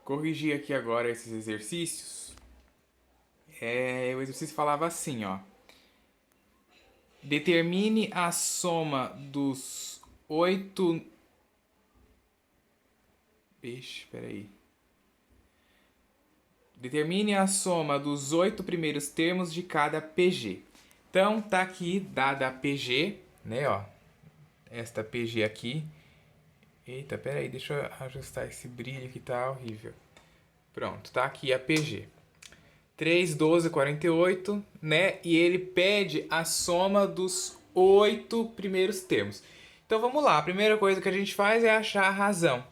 corrigir aqui agora esses exercícios. O exercício falava assim, ó. Determine a soma dos 8... peraí. Determine a soma dos 8 primeiros termos de cada PG. Então, tá aqui dada a PG, né, ó. Esta PG aqui. Eita, peraí, deixa eu ajustar esse brilho que tá horrível. Pronto, tá aqui a PG. 3, 12, 48, né? E ele pede a soma dos 8 primeiros termos. Então vamos lá, a primeira coisa que a gente faz é achar a razão.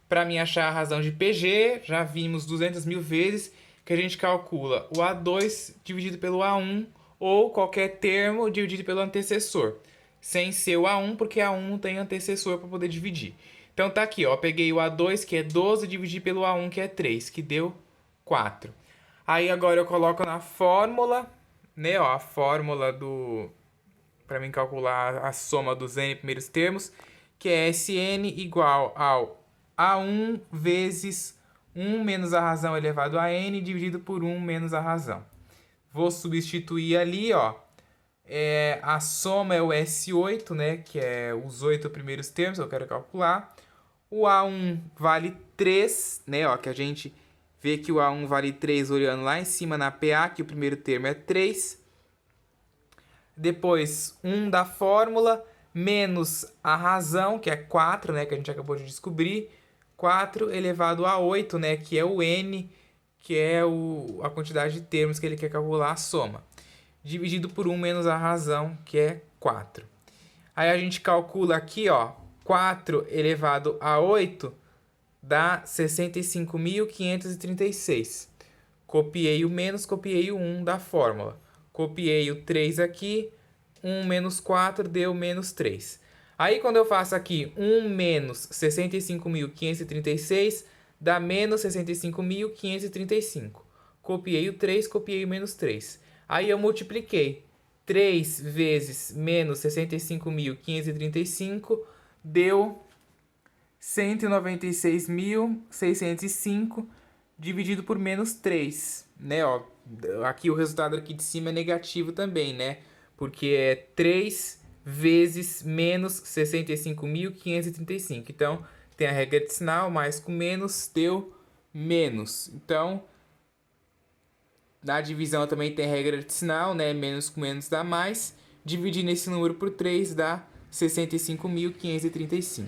Para mim achar a razão de PG, já vimos 200 mil vezes que a gente calcula o A2 dividido pelo A1 ou qualquer termo dividido pelo antecessor. Sem ser o A1, porque A1 não tem antecessor para poder dividir. Então tá aqui, ó, peguei o A2, que é 12, dividir pelo A1, que é 3, que deu 4. Aí agora eu coloco na fórmula, né, ó, a fórmula para mim calcular a soma dos n primeiros termos, que é Sn igual ao A1 vezes 1 menos a razão elevado a n dividido por 1 menos a razão. Vou substituir ali, ó, a soma é o S8, né, que é os 8 primeiros termos que eu quero calcular. O A1 vale 3, né, ó, que a gente vê que o A1 vale 3 olhando lá em cima na PA, que o primeiro termo é 3. Depois, 1 da fórmula, menos a razão, que é 4, né, que a gente acabou de descobrir. 4 elevado a 8, né, que é o n, que é a quantidade de termos que ele quer calcular a soma. Dividido por 1 menos a razão, que é 4. Aí a gente calcula aqui, ó, 4 elevado a 8 dá 65.536. Copiei o menos, copiei o 1 da fórmula. Copiei o 3 aqui, 1 menos 4 deu menos 3. Aí quando eu faço aqui 1 menos 65.536, dá menos 65.535. Copiei o 3, copiei o menos 3. Aí eu multipliquei. 3 vezes menos 65.535 deu 196.605 dividido por menos 3, né? Ó, aqui o resultado aqui de cima é negativo também, né? Porque é 3 vezes menos 65.535. Então, tem a regra de sinal, mais com menos deu menos. Então, na divisão também tem a regra de sinal, né? Menos com menos dá mais. Dividir esse número por 3 dá 65.535,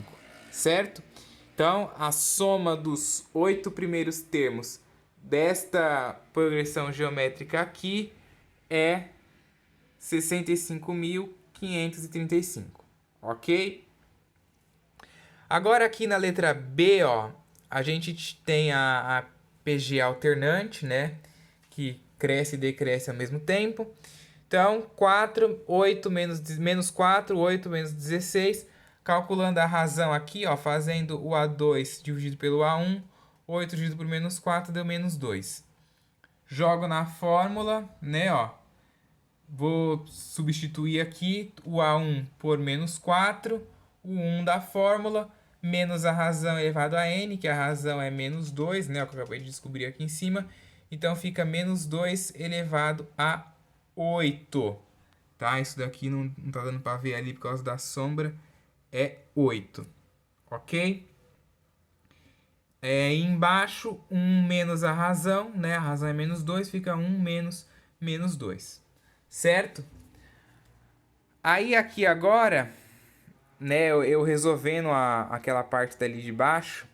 certo? Então, a soma dos 8 primeiros termos desta progressão geométrica aqui é 65.535, ok? Agora aqui na letra B, ó, a gente tem a PG alternante, né? Que cresce e decresce ao mesmo tempo. Então, 4, 8 menos 4, 8 menos 16. Calculando a razão aqui, ó, fazendo o A2 dividido pelo A1, 8 dividido por menos 4 deu menos 2. Jogo na fórmula, né, ó. Vou substituir aqui o A1 por menos 4, o 1 da fórmula, menos a razão elevado a n, que a razão é menos 2, né, que eu acabei de descobrir aqui em cima. Então, fica menos 2 elevado a 8. Tá? Isso daqui não tá dando para ver ali por causa da sombra. É 8. Ok? Embaixo, 1 menos a razão, né? A razão é menos 2, fica 1 menos menos 2. Certo? Aí aqui agora, né, eu resolvendo aquela parte dali de baixo,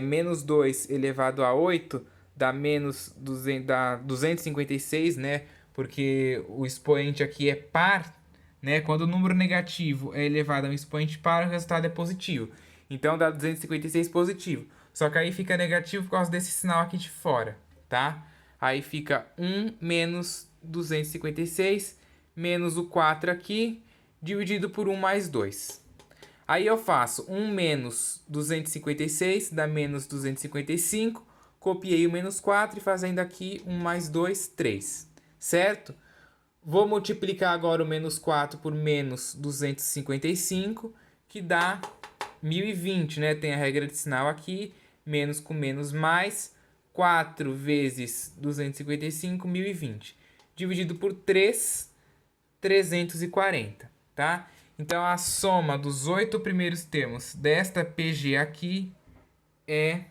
menos 2 elevado a 8 dá menos 256, né? Porque o expoente aqui é par, né? Quando o número negativo é elevado a um expoente par, o resultado é positivo. Então dá 256 positivo. Só que aí fica negativo por causa desse sinal aqui de fora, tá? Aí fica 1 menos 256 menos o 4 aqui, dividido por 1 mais 2. Aí eu faço 1 menos 256 dá menos 255. Copiei o menos 4 e fazendo aqui 1 mais 2, 3. Certo? Vou multiplicar agora o menos 4 por menos 255, que dá 1020, né? Tem a regra de sinal aqui. menos com menos mais, 4 vezes 255, 1020. Dividido por 3, 340, tá? Então, a soma dos 8 primeiros termos desta PG aqui é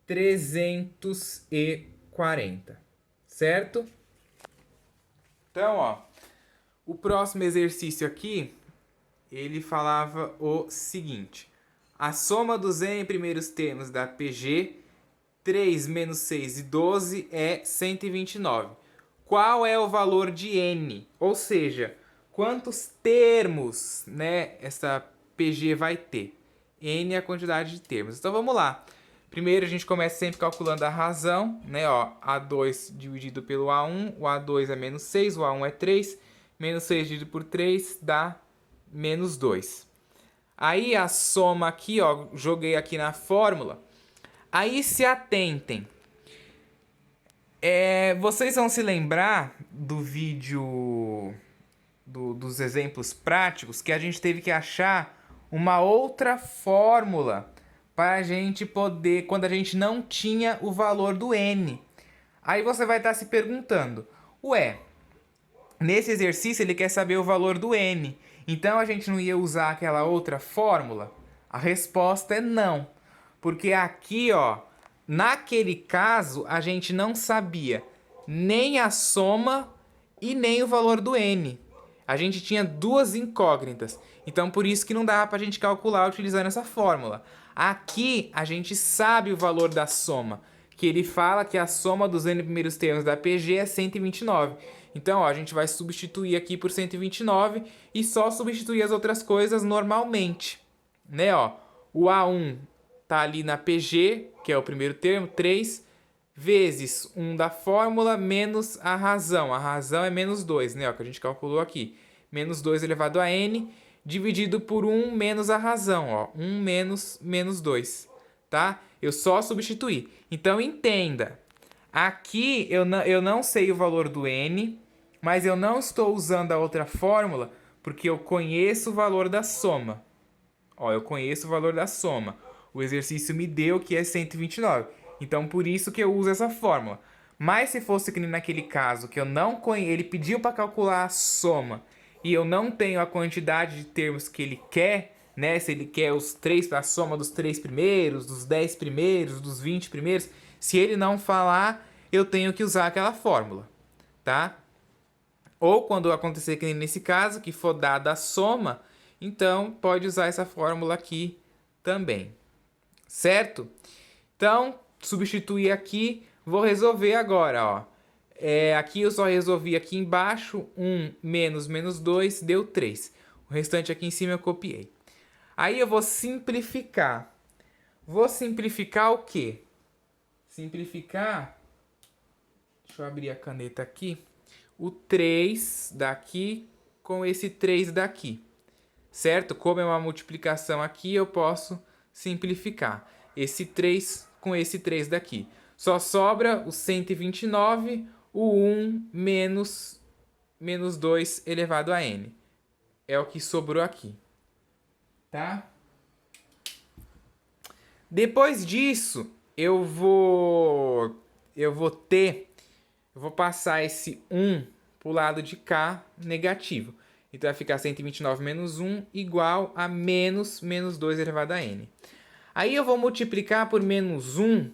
340, certo? Então, ó, o próximo exercício aqui, ele falava o seguinte: a soma dos n primeiros termos da PG, 3 menos 6 e 12 é 129. Qual é o valor de n? Ou seja, quantos termos, né, essa PG vai ter? N é a quantidade de termos. Então vamos lá. Primeiro a gente começa sempre calculando a razão, né? Ó, A2 dividido pelo A1, o A2 é menos 6, o A1 é 3, menos 6 dividido por 3 dá menos 2. Aí a soma aqui, ó, joguei aqui na fórmula. Aí se atentem. Vocês vão se lembrar do vídeo dos exemplos práticos que a gente teve que achar uma outra fórmula para a gente poder, quando a gente não tinha o valor do n. Aí você vai estar se perguntando, ué, nesse exercício ele quer saber o valor do n, então a gente não ia usar aquela outra fórmula? A resposta é não, porque aqui, ó, naquele caso a gente não sabia nem a soma e nem o valor do n. A gente tinha duas incógnitas, então por isso que não dava para a gente calcular utilizando essa fórmula. Aqui a gente sabe o valor da soma, que ele fala que a soma dos n primeiros termos da PG é 129. Então, ó, a gente vai substituir aqui por 129 e só substituir as outras coisas normalmente, né? Ó, o A1 tá ali na PG, que é o primeiro termo, 3, vezes 1 da fórmula menos a razão. A razão é menos 2, né? Ó, que a gente calculou aqui. Menos 2 elevado a n, dividido por 1 menos a razão, ó. 1 menos 2, tá? Eu só substituí. Então, entenda. Aqui eu não sei o valor do n, mas eu não estou usando a outra fórmula porque eu conheço o valor da soma. Ó, eu conheço o valor da soma. O exercício me deu que é 129. Então, por isso que eu uso essa fórmula. Mas se fosse que nem naquele caso que eu não conheço, ele pediu para calcular a soma e eu não tenho a quantidade de termos que ele quer, né? Se ele quer a soma dos 3 primeiros, dos 10 primeiros, dos 20 primeiros, se ele não falar, eu tenho que usar aquela fórmula, tá? Ou quando acontecer que nem nesse caso, que for dada a soma, então pode usar essa fórmula aqui também, certo? Então, substituir aqui, vou resolver agora, ó. Aqui eu só resolvi aqui embaixo, 1 menos 2 deu 3. O restante aqui em cima eu copiei. Aí eu vou simplificar. Vou simplificar o quê? Simplificar, deixa eu abrir a caneta aqui, o 3 daqui com esse 3 daqui, certo? Como é uma multiplicação aqui, eu posso simplificar esse 3 com esse 3 daqui. Só sobra o 129, o 1 menos 2 elevado a n. É o que sobrou aqui, tá? Depois disso, eu vou passar esse 1 para o lado de cá negativo. Então vai ficar 129 menos 1 igual a menos 2 elevado a n. Aí eu vou multiplicar por menos 1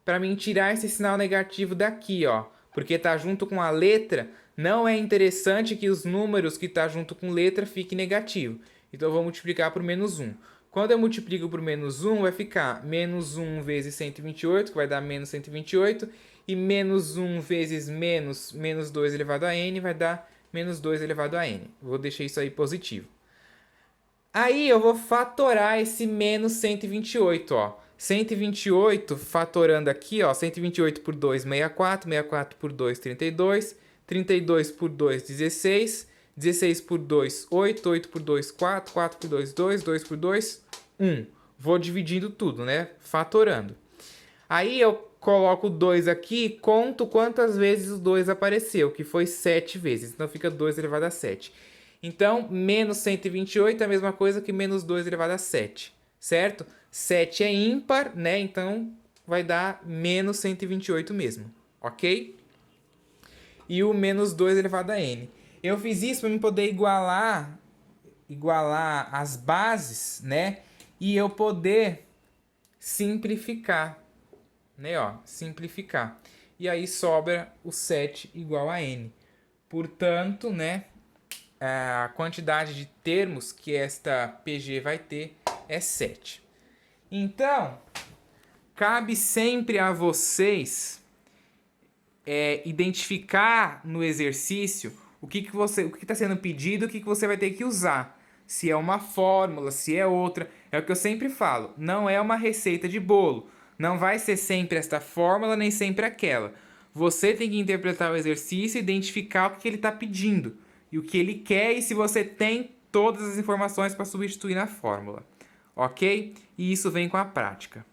para mim tirar esse sinal negativo daqui, ó. Porque tá junto com a letra, não é interessante que os números que tá junto com letra fiquem negativo. Então eu vou multiplicar por menos 1. Quando eu multiplico por menos 1, vai ficar menos 1 vezes 128, que vai dar menos 128. E menos 1 vezes menos 2 elevado a n vai dar menos 2 elevado a n. Vou deixar isso aí positivo. Aí eu vou fatorar esse menos 128, ó. 128 fatorando aqui, ó. 128 por 2, 64. 64 por 2, 32. 32 por 2, 16. 16 por 2, 8. 8 por 2, 4. 4 por 2, 2. 2 por 2, 1. Vou dividindo tudo, né? Fatorando. Aí eu coloco o 2 aqui e conto quantas vezes o 2 apareceu, que foi 7 vezes. Então fica 2 elevado a 7. Então, menos 128 é a mesma coisa que menos 2 elevado a 7, certo? 7 é ímpar, né? Então vai dar menos 128 mesmo, ok? E o menos 2 elevado a n. Eu fiz isso para eu poder igualar as bases, né? E eu poder simplificar, né? Ó, simplificar. E aí sobra o 7 igual a n. Portanto, né, a quantidade de termos que esta PG vai ter é 7. Então, cabe sempre a vocês identificar no exercício o que está sendo pedido, o que você vai ter que usar. Se é uma fórmula, se é outra. É o que eu sempre falo, não é uma receita de bolo. Não vai ser sempre esta fórmula, nem sempre aquela. Você tem que interpretar o exercício e identificar o que ele está pedindo. E o que ele quer e se você tem todas as informações para substituir na fórmula. Ok? E isso vem com a prática.